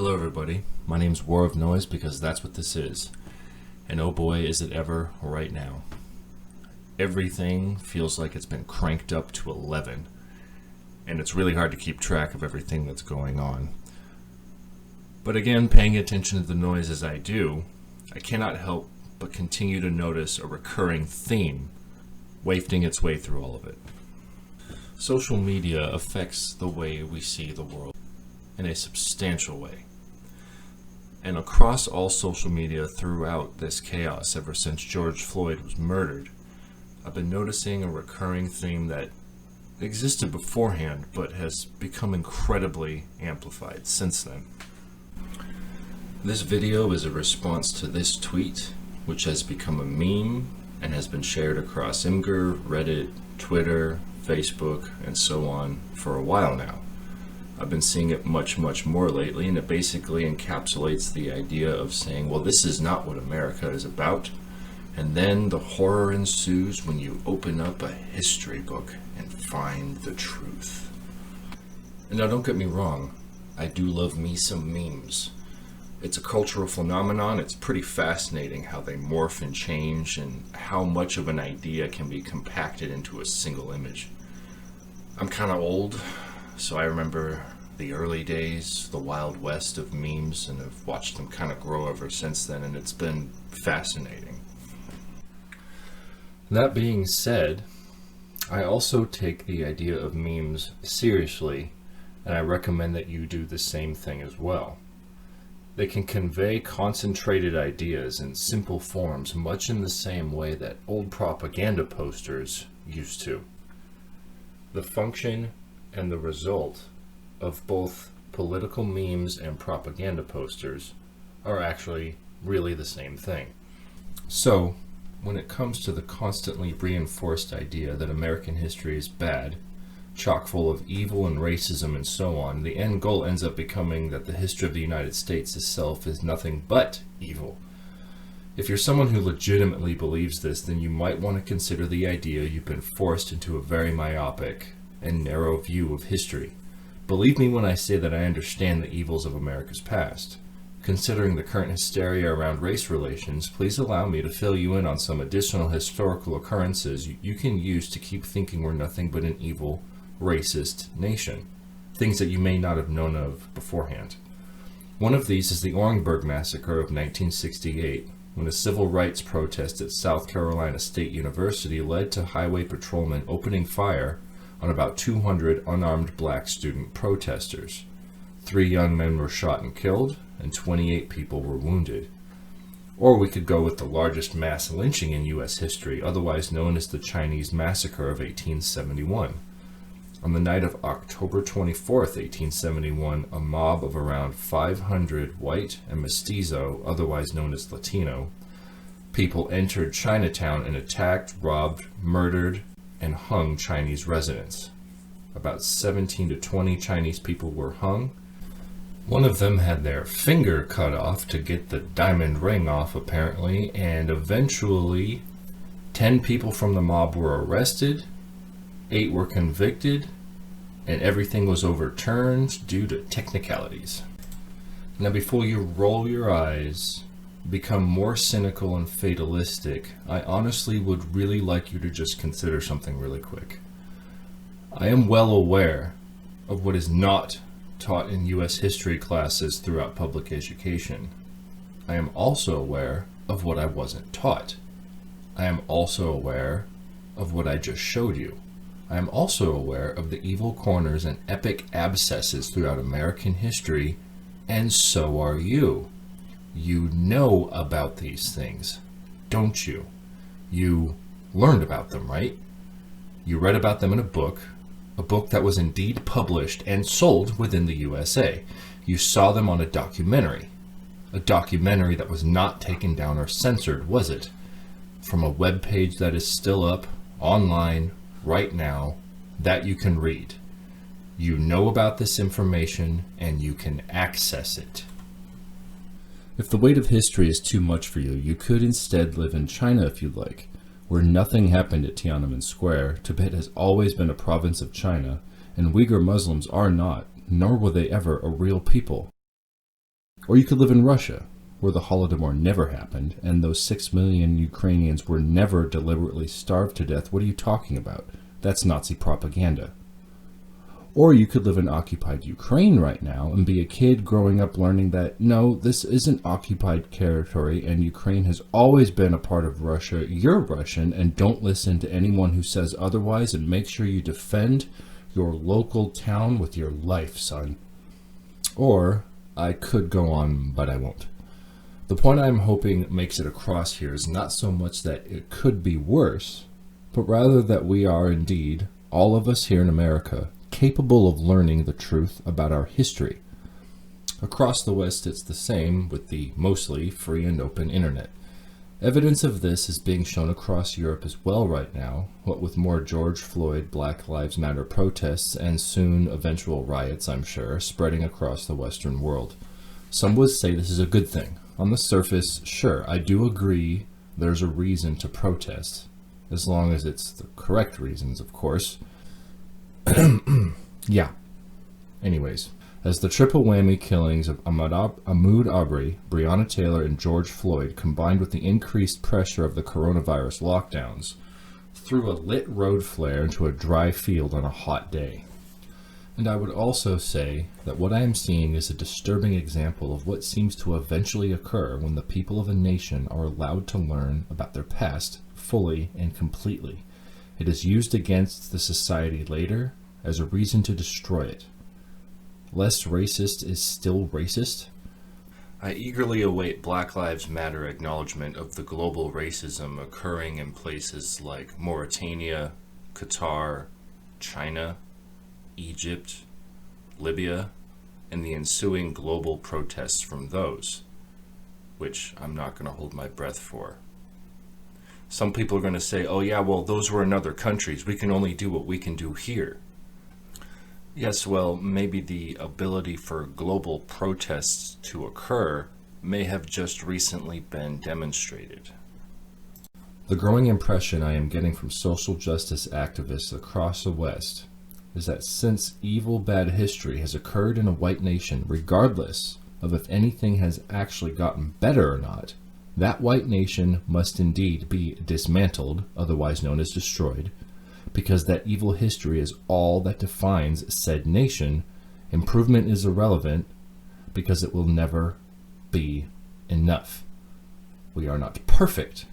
Hello everybody, my name's War of Noise because that's what this is. And oh boy is it ever right now. Everything feels like it's been cranked up to 11. And it's really hard to keep track of everything that's going on. But again, paying attention to the noise as I do, I cannot help but continue to notice a recurring theme wafting its way through all of it. Social media affects the way we see the world in a substantial way. And across all social media throughout this chaos ever since George Floyd was murdered, I've been noticing a recurring theme that existed beforehand but has become incredibly amplified since then. This video is a response to this tweet, which has become a meme and has been shared across Imgur, Reddit, Twitter, Facebook, and so on for a while now. I've been seeing it much more lately, and it basically encapsulates the idea of saying, well, this is not what America is about. And then the horror ensues when you open up a history book and find the truth. And now don't get me wrong, I do love me some memes. It's a cultural phenomenon. It's pretty fascinating how they morph and change and how much of an idea can be compacted into a single image. I'm kind of old, so I remember the early days, the Wild West of memes, and I've watched them kind of grow ever since then, and it's been fascinating. That being said, I also take the idea of memes seriously, and I recommend that you do the same thing as well. They can convey concentrated ideas in simple forms, much in the same way that old propaganda posters used to. The function and the result of both political memes and propaganda posters are actually really the same thing. So, when it comes to the constantly reinforced idea that American history is bad, chock full of evil and racism and so on, the end goal ends up becoming that the history of the United States itself is nothing but evil. If you're someone who legitimately believes this, then you might want to consider the idea you've been forced into a very myopic and narrow view of history. Believe me when I say that I understand the evils of America's past. Considering the current hysteria around race relations, please allow me to fill you in on some additional historical occurrences you can use to keep thinking we're nothing but an evil, racist nation. Things that you may not have known of beforehand. One of these is the Orangeburg Massacre of 1968, when a civil rights protest at South Carolina State University led to highway patrolmen opening fire on about 200 unarmed black student protesters. 3 young men were shot and killed, and 28 people were wounded. Or we could go with the largest mass lynching in U.S. history, otherwise known as the Chinese Massacre of 1871. On the night of October 24th, 1871, a mob of around 500 white and mestizo, otherwise known as Latino, people entered Chinatown and attacked, robbed, murdered, and hung Chinese residents. About 17 to 20 Chinese people were hung. One of them had their finger cut off to get the diamond ring off, apparently, and eventually 10 people from the mob were arrested, 8 were convicted, and everything was overturned due to technicalities. Now, before you roll your eyes, become more cynical and fatalistic, I honestly would really like you to just consider something really quick. I am well aware of what is not taught in U.S. history classes throughout public education. I am also aware of what I wasn't taught. I am also aware of what I just showed you. I am also aware of the evil corners and epic abscesses throughout American history, and so are you. You know about these things, don't you? You learned about them, right? You read about them in a book that was indeed published and sold within the USA. You saw them on a documentary that was not taken down or censored, was it? From a web page that is still up online right now that you can read. You know about this information and you can access it. If the weight of history is too much for you, you could instead live in China if you'd like, where nothing happened at Tiananmen Square. Tibet has always been a province of China, and Uyghur Muslims are not, nor were they ever, a real people. Or you could live in Russia, where the Holodomor never happened, and those 6 million Ukrainians were never deliberately starved to death. What are you talking about? That's Nazi propaganda. Or you could live in occupied Ukraine right now and be a kid growing up learning that, no, this isn't occupied territory and Ukraine has always been a part of Russia. You're Russian and don't listen to anyone who says otherwise, and make sure you defend your local town with your life, son. Or I could go on, but I won't. The point I'm hoping makes it across here is not so much that it could be worse, but rather that we are indeed, all of us here in America, capable of learning the truth about our history. Across the West, it's the same with the mostly free and open internet. Evidence of this is being shown across Europe as well right now, what with more George Floyd Black Lives Matter protests and soon eventual riots, I'm sure, spreading across the Western world. Some would say this is a good thing. On the surface, sure, I do agree there's a reason to protest, as long as it's the correct reasons, of course. Yeah. Anyways, as the triple whammy killings of Ahmaud Arbery, Breonna Taylor, and George Floyd, combined with the increased pressure of the coronavirus lockdowns, threw a lit road flare into a dry field on a hot day. And I would also say that what I am seeing is a disturbing example of what seems to eventually occur when the people of a nation are allowed to learn about their past fully and completely. It is used against the society later as a reason to destroy it. Less racist is still racist. I eagerly await Black Lives Matter acknowledgement of the global racism occurring in places like Mauritania, Qatar, China, Egypt, Libya, and the ensuing global protests from those, which I'm not going to hold my breath for. Some people are going to say, oh yeah, well, those were in other countries. We can only do what we can do here. Yes, well, maybe the ability for global protests to occur may have just recently been demonstrated. The growing impression I am getting from social justice activists across the West is that since evil bad history has occurred in a white nation, regardless of if anything has actually gotten better or not, that white nation must indeed be dismantled, otherwise known as destroyed, because that evil history is all that defines said nation. Improvement is irrelevant because it will never be enough. We are not perfect.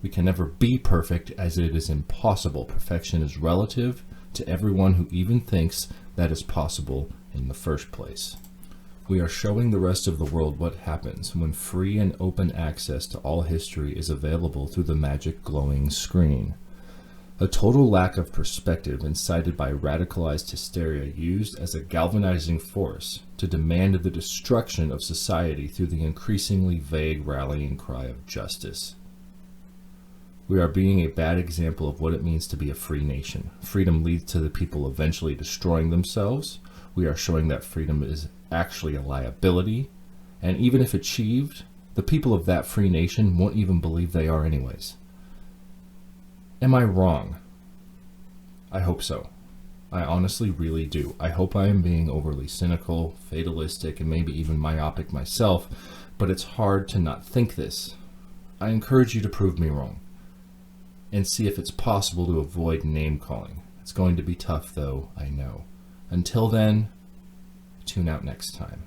We can never be perfect, as it is impossible. Perfection is relative to everyone who even thinks that is possible in the first place. We are showing the rest of the world what happens when free and open access to all history is available through the magic glowing screen. A total lack of perspective incited by radicalized hysteria used as a galvanizing force to demand the destruction of society through the increasingly vague rallying cry of justice. We are being a bad example of what it means to be a free nation. Freedom leads to the people eventually destroying themselves. We are showing that freedom is actually a liability, and even if achieved, the people of that free nation won't even believe they are anyways. Am I wrong? I hope so. I honestly really do. I hope I am being overly cynical, fatalistic, and maybe even myopic myself, but it's hard to not think this. I encourage you to prove me wrong, and see if it's possible to avoid name-calling. It's going to be tough, though, I know. Until then, tune out next time.